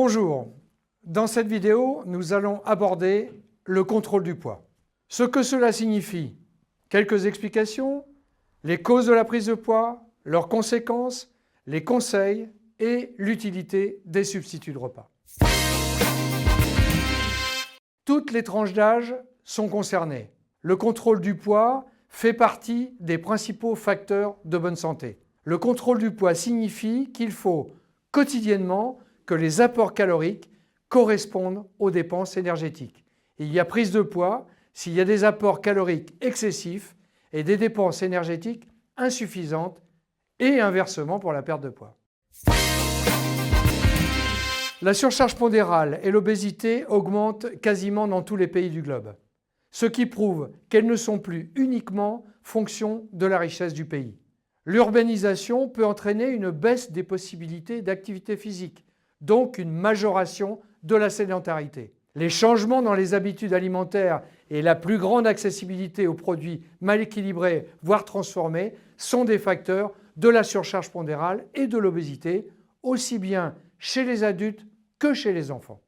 Bonjour, dans cette vidéo, nous allons aborder le contrôle du poids. Ce que cela signifie, quelques explications, les causes de la prise de poids, leurs conséquences, les conseils et l'utilité des substituts de repas. Toutes les tranches d'âge sont concernées. Le contrôle du poids fait partie des principaux facteurs de bonne santé. Le contrôle du poids signifie qu'il faut quotidiennement que les apports caloriques correspondent aux dépenses énergétiques. Il y a prise de poids s'il y a des apports caloriques excessifs et des dépenses énergétiques insuffisantes et inversement pour la perte de poids. La surcharge pondérale et l'obésité augmentent quasiment dans tous les pays du globe, ce qui prouve qu'elles ne sont plus uniquement fonction de la richesse du pays. L'urbanisation peut entraîner une baisse des possibilités d'activité physique, donc une majoration de la sédentarité. Les changements dans les habitudes alimentaires et la plus grande accessibilité aux produits mal équilibrés, voire transformés, sont des facteurs de la surcharge pondérale et de l'obésité, aussi bien chez les adultes que chez les enfants.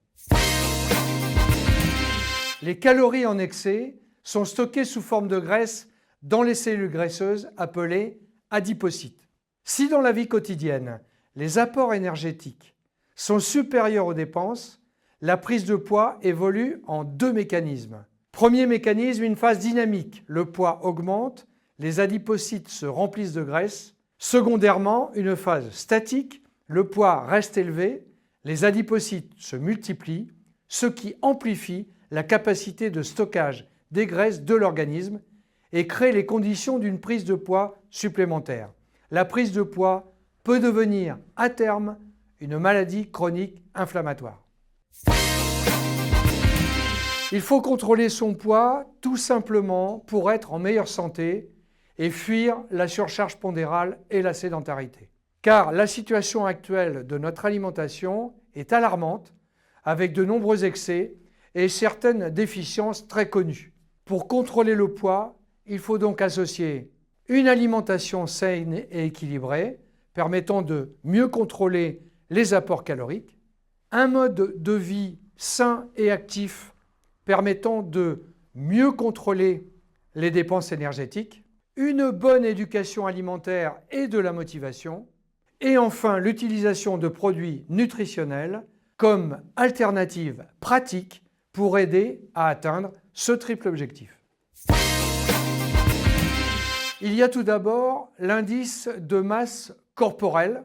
Les calories en excès sont stockées sous forme de graisse dans les cellules graisseuses appelées adipocytes. Si dans la vie quotidienne, les apports énergétiques sont supérieurs aux dépenses, la prise de poids évolue en deux mécanismes. Premier mécanisme, une phase dynamique. Le poids augmente, les adipocytes se remplissent de graisse. Secondairement, une phase statique. Le poids reste élevé, les adipocytes se multiplient, ce qui amplifie la capacité de stockage des graisses de l'organisme et crée les conditions d'une prise de poids supplémentaire. La prise de poids peut devenir, à terme, une maladie chronique inflammatoire. Il faut contrôler son poids tout simplement pour être en meilleure santé et fuir la surcharge pondérale et la sédentarité. Car la situation actuelle de notre alimentation est alarmante, avec de nombreux excès et certaines déficiences très connues. Pour contrôler le poids, il faut donc associer une alimentation saine et équilibrée, permettant de mieux contrôler les apports caloriques, un mode de vie sain et actif permettant de mieux contrôler les dépenses énergétiques, une bonne éducation alimentaire et de la motivation, et enfin l'utilisation de produits nutritionnels comme alternative pratique pour aider à atteindre ce triple objectif. Il y a tout d'abord l'indice de masse corporelle,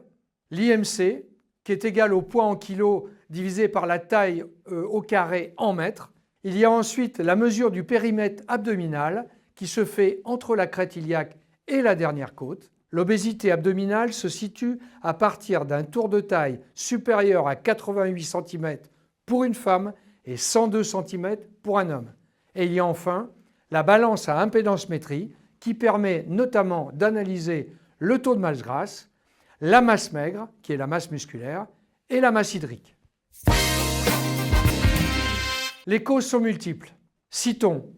l'IMC, qui est égal au poids en kilos divisé par la taille au carré en mètres. Il y a ensuite la mesure du périmètre abdominal qui se fait entre la crête iliaque et la dernière côte. L'obésité abdominale se situe à partir d'un tour de taille supérieur à 88 cm pour une femme et 102 cm pour un homme. Et il y a enfin la balance à impédance-métrie qui permet notamment d'analyser le taux de masse grasse, la masse maigre, qui est la masse musculaire, et la masse hydrique. Les causes sont multiples. Citons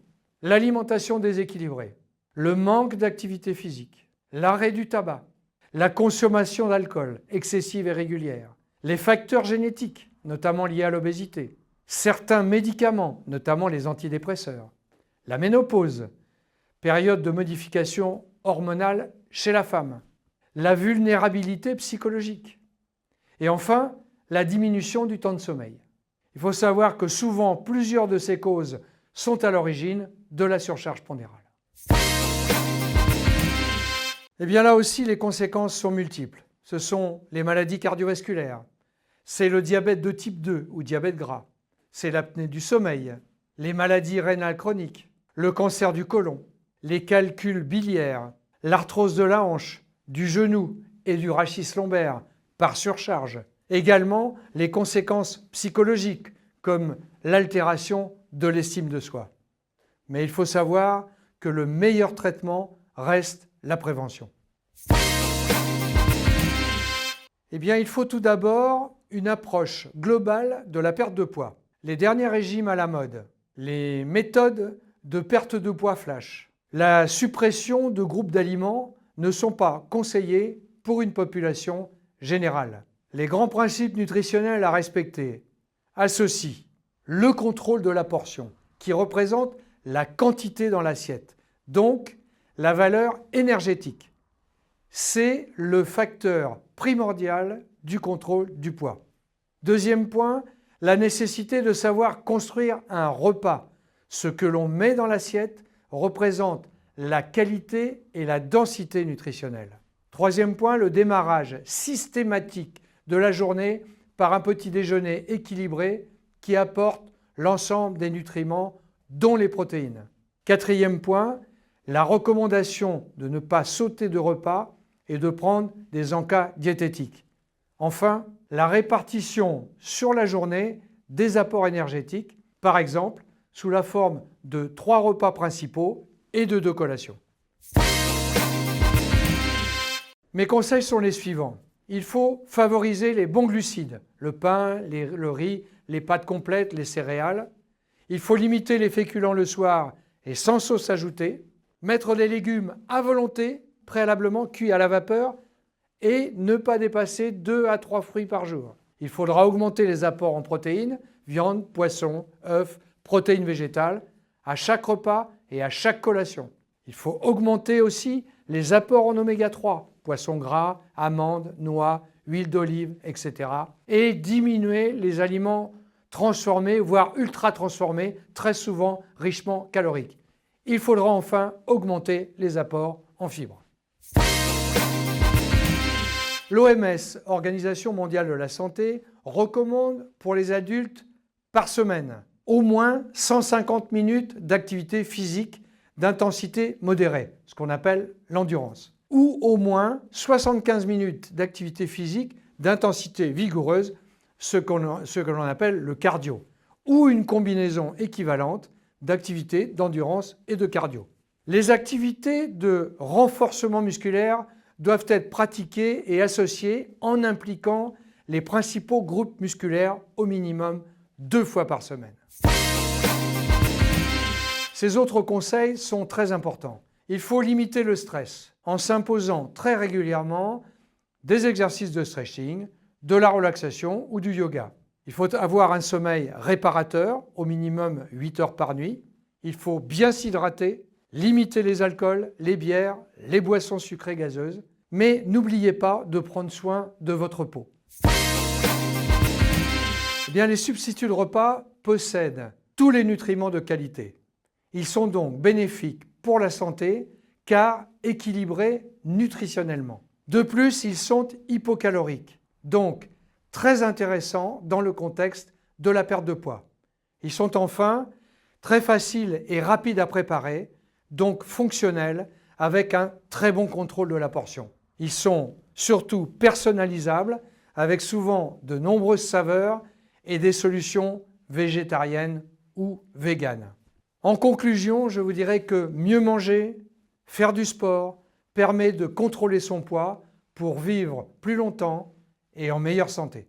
l'alimentation déséquilibrée, le manque d'activité physique, l'arrêt du tabac, la consommation d'alcool excessive et régulière, les facteurs génétiques, notamment liés à l'obésité, certains médicaments, notamment les antidépresseurs, la ménopause, période de modification hormonale chez la femme, la vulnérabilité psychologique et enfin la diminution du temps de sommeil. Il faut savoir que souvent plusieurs de ces causes sont à l'origine de la surcharge pondérale. Et bien là aussi les conséquences sont multiples. Ce sont les maladies cardiovasculaires, c'est le diabète de type 2 ou diabète gras, c'est l'apnée du sommeil, les maladies rénales chroniques, le cancer du côlon, les calculs biliaires, l'arthrose de la hanche, du genou et du rachis lombaire par surcharge. Également les conséquences psychologiques comme l'altération de l'estime de soi. Mais il faut savoir que le meilleur traitement reste la prévention. Eh bien, il faut tout d'abord une approche globale de la perte de poids. Les derniers régimes à la mode, les méthodes de perte de poids flash, la suppression de groupes d'aliments ne sont pas conseillés pour une population générale. Les grands principes nutritionnels à respecter, associe le contrôle de la portion, qui représente la quantité dans l'assiette, donc la valeur énergétique. C'est le facteur primordial du contrôle du poids. Deuxième point, la nécessité de savoir construire un repas. Ce que l'on met dans l'assiette représente la qualité et la densité nutritionnelle. Troisième point, le démarrage systématique de la journée par un petit déjeuner équilibré qui apporte l'ensemble des nutriments, dont les protéines. Quatrième point, la recommandation de ne pas sauter de repas et de prendre des encas diététiques. Enfin, la répartition sur la journée des apports énergétiques, par exemple sous la forme de 3 repas principaux et de 2 collations. Mes conseils sont les suivants. Il faut favoriser les bons glucides, le pain, le riz, les pâtes complètes, les céréales. Il faut limiter les féculents le soir et sans sauce ajoutée. Mettre des légumes à volonté, préalablement cuits à la vapeur, et ne pas dépasser 2 à 3 fruits par jour. Il faudra augmenter les apports en protéines, viande, poisson, œufs, protéines végétales, à chaque repas et à chaque collation. Il faut augmenter aussi les apports en oméga 3, poissons gras, amandes, noix, huile d'olive, etc. et diminuer les aliments transformés, voire ultra transformés, très souvent richement caloriques. Il faudra enfin augmenter les apports en fibres. L'OMS, Organisation mondiale de la santé, recommande pour les adultes par semaine au moins 150 minutes d'activité physique d'intensité modérée, ce qu'on appelle l'endurance, ou au moins 75 minutes d'activité physique d'intensité vigoureuse, ce que l'on appelle le cardio, ou une combinaison équivalente d'activité, d'endurance et de cardio. Les activités de renforcement musculaire doivent être pratiquées et associées en impliquant les principaux groupes musculaires au minimum 2 fois par semaine. Ces autres conseils sont très importants. Il faut limiter le stress en s'imposant très régulièrement des exercices de stretching, de la relaxation ou du yoga. Il faut avoir un sommeil réparateur, au minimum 8 heures par nuit. Il faut bien s'hydrater, limiter les alcools, les bières, les boissons sucrées gazeuses. Mais n'oubliez pas de prendre soin de votre peau. Eh bien, les substituts de repas possèdent tous les nutriments de qualité. Ils sont donc bénéfiques pour la santé car équilibrés nutritionnellement. De plus, ils sont hypocaloriques, donc très intéressants dans le contexte de la perte de poids. Ils sont enfin très faciles et rapides à préparer, donc fonctionnels avec un très bon contrôle de la portion. Ils sont surtout personnalisables avec souvent de nombreuses saveurs et des solutions végétariennes ou véganes. En conclusion, je vous dirais que mieux manger, faire du sport permet de contrôler son poids pour vivre plus longtemps et en meilleure santé.